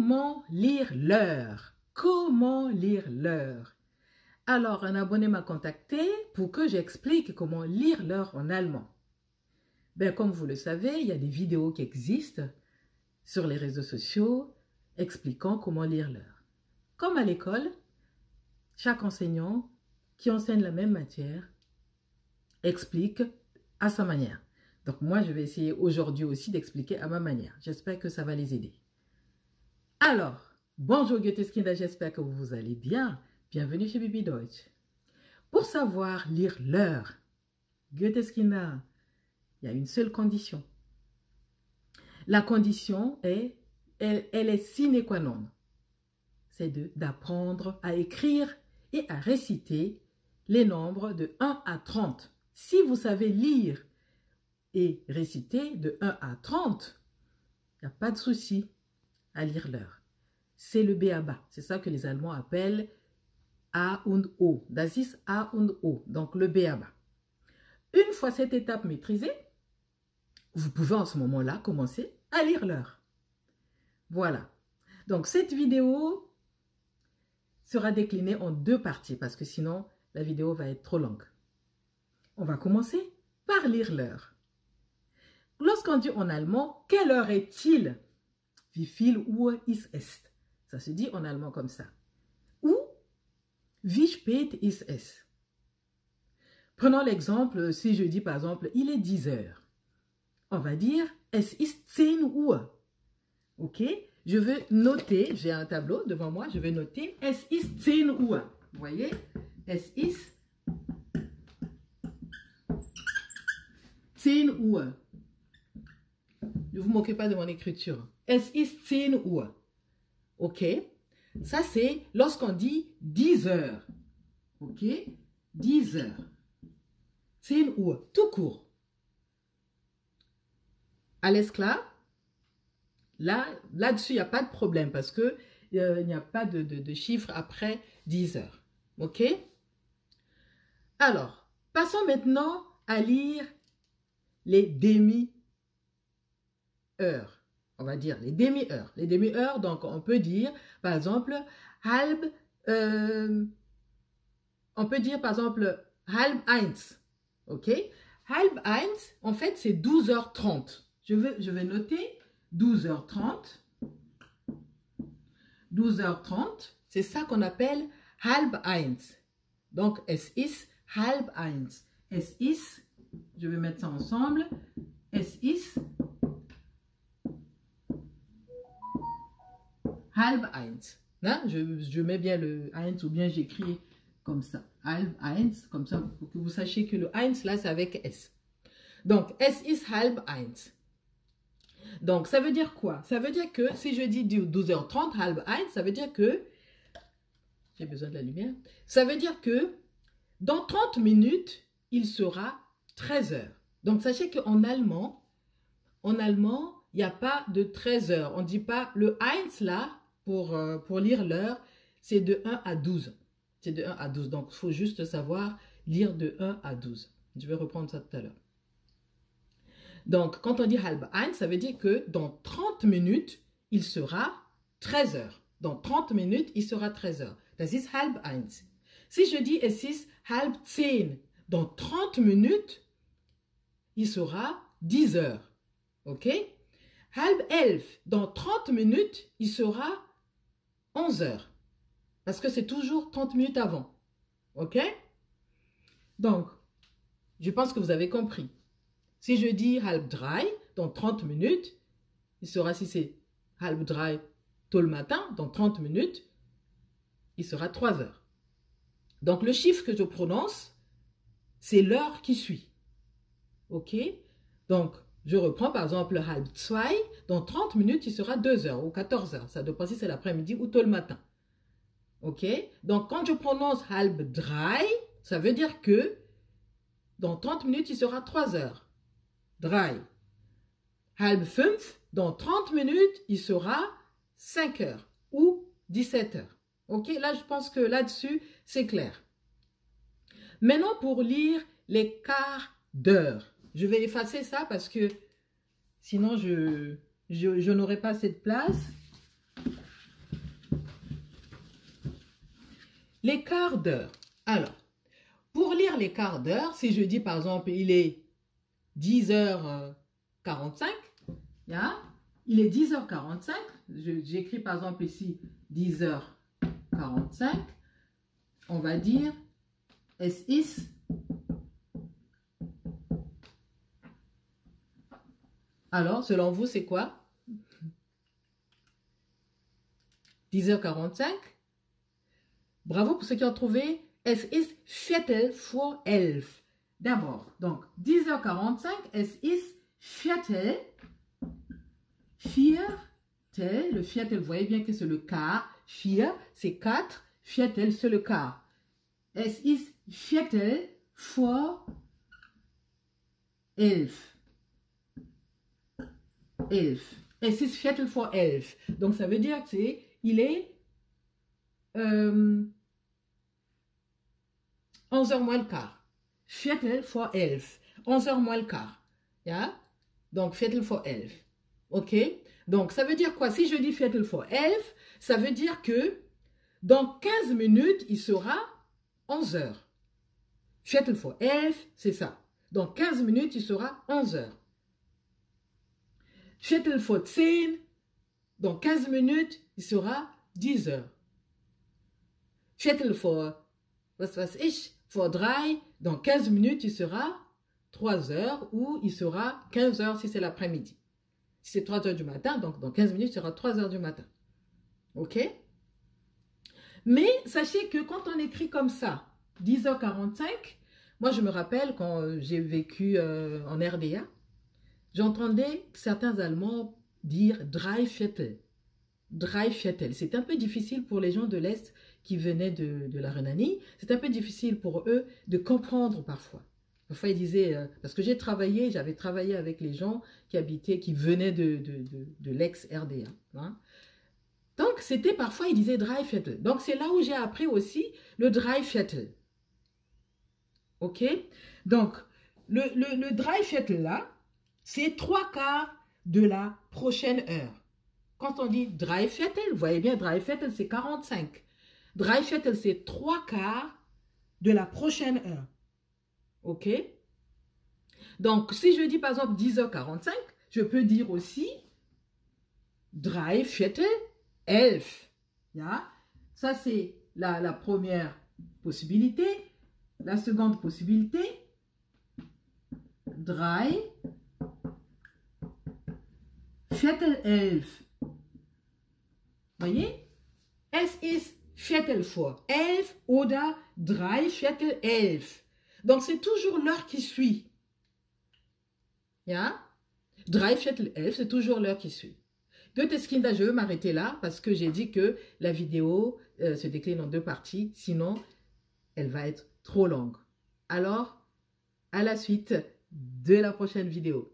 Comment lire l'heure? Comment lire l'heure? Alors, un abonné m'a contacté pour que j'explique comment lire l'heure en allemand. Ben, comme vous le savez, il y a des vidéos qui existent sur les réseaux sociaux expliquant comment lire l'heure. Comme à l'école, chaque enseignant qui enseigne la même matière explique à sa manière. Donc moi, je vais essayer aujourd'hui aussi d'expliquer à ma manière. J'espère que ça va les aider. Alors, bonjour Goetheskinder, j'espère que vous allez bien. Bienvenue chez Bibi Deutsch. Pour savoir lire l'heure, Goetheskinder, il y a une seule condition. La condition est, elle est sine qua non. C'est d'apprendre à écrire et à réciter les nombres de 1 à 30. Si vous savez lire et réciter de 1 à 30, il n'y a pas de souci à lire l'heure. C'est le B.A.-Ba. C'est ça que les Allemands appellent A und O. Das ist A und O. Donc le B.A.-Ba. Une fois cette étape maîtrisée, vous pouvez en ce moment-là commencer à lire l'heure. Voilà. Donc cette vidéo sera déclinée en 2 parties parce que sinon la vidéo va être trop longue. On va commencer par lire l'heure. Lorsqu'on dit en allemand, quelle heure est-il? Wie viel Uhr ist es? Ça se dit en allemand comme ça. Ou wie spät ist es? Prenons l'exemple, si je dis par exemple, il est 10 heures. On va dire, es ist 10 Uhr. Ok? Je vais noter, j'ai un tableau devant moi, je vais noter, es ist 10 Uhr. Vous voyez? Es ist 10 Uhr. Ne vous moquez pas de mon écriture. Es ist 10 Uhr. Ok? Ça, c'est lorsqu'on dit 10 heures. Ok? 10 heures. 10 Uhr. Tout court. Alles klar? Là-dessus, il n'y a pas de problème parce qu'il n'y a pas de chiffre après 10 heures. Ok? Alors, passons maintenant à lire les demi-heures. On va dire les demi-heures. Les demi-heures, donc on peut dire, par exemple, on peut dire, par exemple, halb eins. Ok? Halb eins, en fait, c'est 12h30. Je vais noter 12h30. 12h30, c'est ça qu'on appelle halb eins. Donc, es ist halb eins. Es ist, je vais mettre ça ensemble, es ist halb eins. Là, je mets bien le eins ou bien j'écris comme ça. Halb eins, comme ça, pour que vous sachiez que le eins, là, c'est avec S. Donc, es ist halb eins. Donc, ça veut dire quoi? Ça veut dire que, si je dis 12h30, halb eins, ça veut dire que, j'ai besoin de la lumière, ça veut dire que, dans 30 minutes, il sera 13 heures. Donc, sachez qu'en allemand, il n'y a pas de 13 heures. On ne dit pas le eins, là, pour lire l'heure, c'est de 1 à 12. C'est de 1 à 12. Donc, il faut juste savoir lire de 1 à 12. Je vais reprendre ça tout à l'heure. Donc, quand on dit halb eins, ça veut dire que dans 30 minutes, il sera 13 heures. Dans 30 minutes, il sera 13 heures. Das ist halb eins. Si je dis es ist halb 10, dans 30 minutes, il sera 10 heures. OK? Halb 11, dans 30 minutes, il sera 11 heures. Parce que c'est toujours 30 minutes avant. OK? Donc, je pense que vous avez compris. Si je dis halb 3, dans 30 minutes, il sera, si c'est halb 3 tôt le matin, dans 30 minutes, il sera 3 heures. Donc, le chiffre que je prononce, c'est l'heure qui suit. OK? Donc, je reprends par exemple halb 2, dans 30 minutes, il sera 2 heures ou 14 heures. Ça dépend si c'est l'après-midi ou tôt le matin. OK? Donc, quand je prononce halb 3, ça veut dire que dans 30 minutes, il sera 3 heures. 3. Halb 5, dans 30 minutes, il sera 5 heures ou 17 heures. OK? Là, je pense que là-dessus, c'est clair. Maintenant, pour lire les quarts d'heure. Je vais effacer ça parce que sinon, je n'aurai pas cette place. Les quarts d'heure. Alors, pour lire les quarts d'heure, si je dis par exemple, il est 10h45, il est 10h45, j'écris par exemple ici 10h45, on va dire es ist alors, selon vous, c'est quoi? 10h45. Bravo pour ceux qui ont trouvé. Es ist Viertel vor 11. D'abord, donc 10h45, es ist Viertel. Viertel, le Viertel, vous voyez bien que c'est le quart. Vier, c'est 4. Viertel, c'est le quart. Es ist Viertel vor 11. 11. Es ist Viertel vor 11. Donc, ça veut dire que il est 11h moins le quart. Viertel vor 11. 11h moins le quart. Yeah? Donc, Viertel vor 11. OK? Donc, ça veut dire quoi? Si je dis Viertel vor 11, ça veut dire que dans 15 minutes, il sera 11h. Viertel vor 11, c'est ça. Dans 15 minutes, il sera 11h. Viertel vor 10, dans 15 minutes, il sera 10h. Viertel vor, was weiß ich, vor 3, dans 15 minutes, il sera 3h ou il sera 15h si c'est l'après-midi. Si c'est 3h du matin, donc dans 15 minutes, il sera 3h du matin. OK? Mais sachez que quand on écrit comme ça, 10h45, moi je me rappelle quand j'ai vécu en RDA, j'entendais certains Allemands dire Dreiviertel. Dreiviertel. C'est un peu difficile pour les gens de l'Est qui venaient de la Rhénanie. C'est un peu difficile pour eux de comprendre parfois. Parfois, ils disaient, parce que j'avais travaillé avec les gens qui habitaient, qui venaient de l'ex-RDA. Hein. Donc, c'était parfois, ils disaient Dreiviertel. Donc, c'est là où j'ai appris aussi le Dreiviertel. OK? Donc, le Dreiviertel là, c'est 3/4 de la prochaine heure. Quand on dit Dreiviertel, vous voyez bien, Dreiviertel, c'est 45. Dreiviertel, c'est 3/4 de la prochaine heure. OK? Donc, si je dis par exemple 10h45, je peux dire aussi Dreiviertel 11. Yeah? Ça, c'est la première possibilité. La seconde possibilité, Dreiviertel 11. Voyez? Es ist Viertel vor 11 oder Dreiviertel 11. Donc, c'est toujours l'heure qui suit. Ja? Dreiviertel 11, c'est toujours l'heure qui suit. Goetheskinder, je veux m'arrêter là parce que j'ai dit que la vidéo se décline en 2 parties. Sinon, elle va être trop longue. Alors, à la suite de la prochaine vidéo.